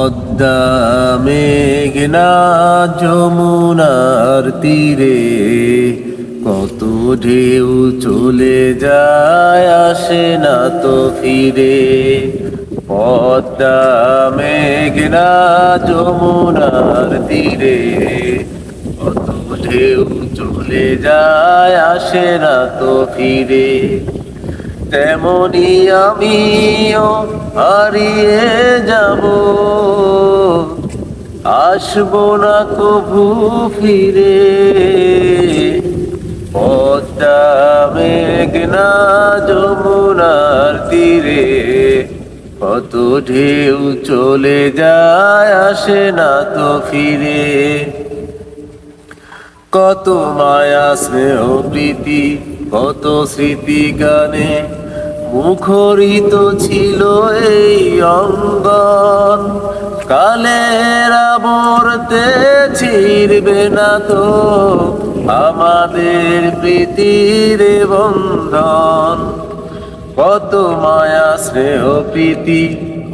পদ্মা মেঘনা যমুনার তীরে কত ঢেউ চলে যায় আসে না তো ফিরে। পদ্মা মেঘনা যমুনার তীরে কত ঢেউ চলে যায় আসে না তো ফিরে। তেমনি আমিও হারিয়ে যাব, আসবো না কভু ফিরে। পদ্মা মেঘনা যমুনার তীরে কত ঢেউ চলে যায় আসে না তো ফিরে। কত মায়া স্নেহ প্রীতি কত স্মৃতি গানে মুখরিত ছিল এই অঙ্গন। কালের আবর্তে ছিড়বে না তো আমাদের প্রীতির বন্ধন। কত মায়া স্নেহ প্রীতি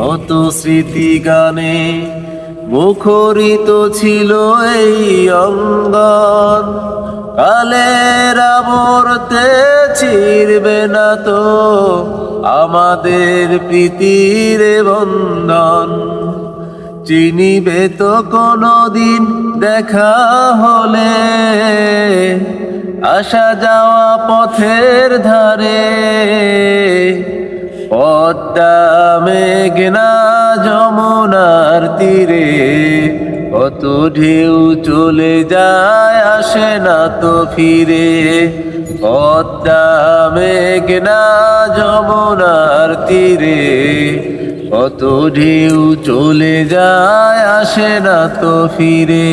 কত স্মৃতি গানে মুখরিত ছিল এই অঙ্গন। কালের আবর্তে ছিড়বে না তো আমাদের প্রীতির বন্ধন। চিনিবে তো কোনদিন দেখা হলে আসা যাওয়া পথের ধারে। পদ্মা মেঘনা যমুনার তীরে কত ঢেউ চলে যায় আসে না তো ফিরে। পদ্মা মেঘনা যমুনার তীরে কত ঢেউ চলে যায় আসে না তো ফিরে।